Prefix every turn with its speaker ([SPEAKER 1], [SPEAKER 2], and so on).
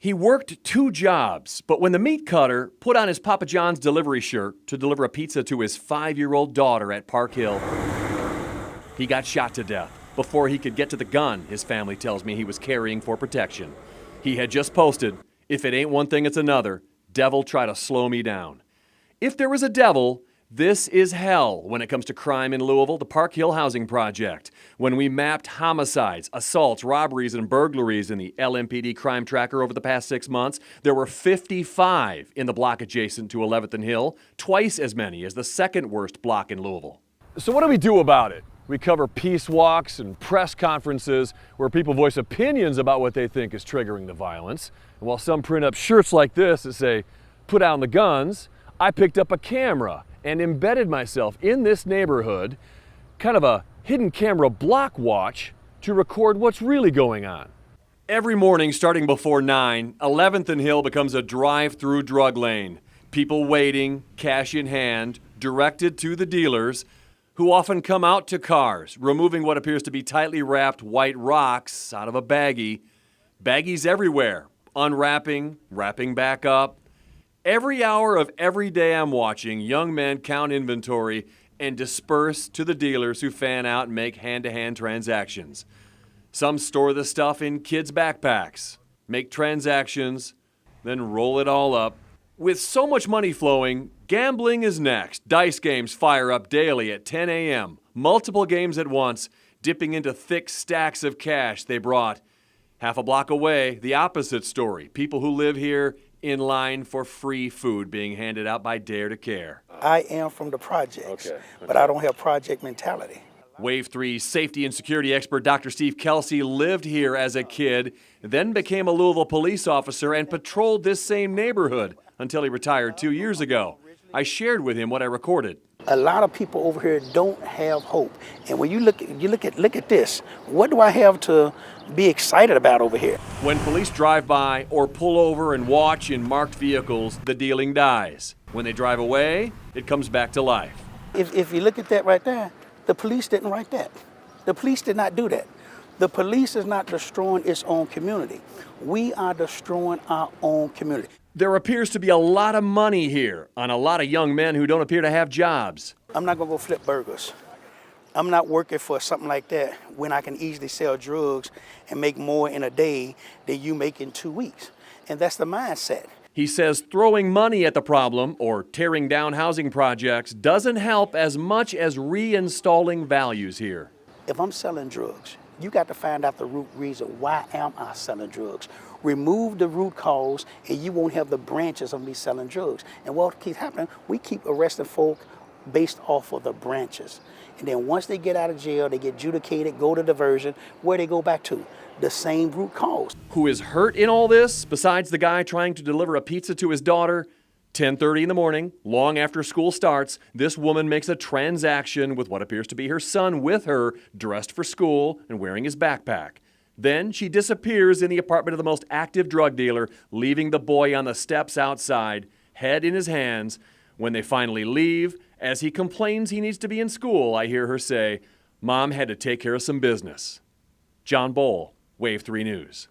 [SPEAKER 1] He worked 2 jobs, but when the meat cutter put on his Papa John's delivery shirt to deliver a pizza to his 5-year-old daughter at Park Hill, he got shot to death before he could get to the gun his family tells me he was carrying for protection. He had just posted, "If it ain't one thing, it's another. Devil try to slow me down." If there was a devil, this is hell when it comes to crime in Louisville, the Park Hill Housing Project. When we mapped homicides, assaults, robberies, and burglaries in the LMPD crime tracker over the past 6 months, there were 55 in the block adjacent to 11th and Hill, twice as many as the second worst block in Louisville. So what do we do about it? We cover peace walks and press conferences where people voice opinions about what they think is triggering the violence. And while some print up shirts like this that say, "Put down the guns," I picked up a camera and embedded myself in this neighborhood, kind of a hidden camera block watch, to record what's really going on. Every morning starting before 9, 11th and Hill becomes a drive-through drug lane. People waiting, cash in hand, directed to the dealers, who often come out to cars, removing what appears to be tightly wrapped white rocks out of a baggie. Baggies everywhere, unwrapping, wrapping back up. Every hour of every day I'm watching young men count inventory and disperse to the dealers who fan out and make hand-to-hand transactions. Some store the stuff in kids' backpacks, make transactions, then roll it all up. With so much money flowing, gambling is next. Dice games fire up daily at 10 a.m., multiple games at once, dipping into thick stacks of cash they brought. Half a block away, the opposite story. People who live here in line for free food being handed out by Dare to Care.
[SPEAKER 2] I am from the projects, but I don't have project mentality.
[SPEAKER 1] Wave 3 safety and security expert Dr. Steve Kelsey lived here as a kid, then became a Louisville police officer and patrolled this same neighborhood until he retired 2 years ago. I shared with him what I recorded.
[SPEAKER 2] A lot of people over here don't have hope. And when you look at this, what do I have to be excited about over here?
[SPEAKER 1] When police drive by or pull over and watch in marked vehicles, the dealing dies. When they drive away, it comes back to life.
[SPEAKER 2] If you look at that right there, the police didn't write that. The police did not do that. The police is not destroying its own community. We are destroying our own community.
[SPEAKER 1] There appears to be a lot of money here on a lot of young men who don't appear to have jobs.
[SPEAKER 2] I'm not gonna go flip burgers. I'm not working for something like that when I can easily sell drugs and make more in a day than you make in 2 weeks. And that's the mindset.
[SPEAKER 1] He says throwing money at the problem or tearing down housing projects doesn't help as much as reinstalling values here.
[SPEAKER 2] If I'm selling drugs, you got to find out the root reason. Why am I selling drugs? Remove the root cause and you won't have the branches of me selling drugs. And what keeps happening, we keep arresting folk based off of the branches. And then once they get out of jail, they get adjudicated, go to diversion, where they go back to? The same root cause.
[SPEAKER 1] Who is hurt in all this, besides the guy trying to deliver a pizza to his daughter? 10:30 in the morning, long after school starts, this woman makes a transaction with what appears to be her son with her, dressed for school and wearing his backpack. Then she disappears in the apartment of the most active drug dealer, leaving the boy on the steps outside, head in his hands. When they finally leave, as he complains he needs to be in school, I hear her say, "Mom had to take care of some business." John Bowl, Wave 3 News.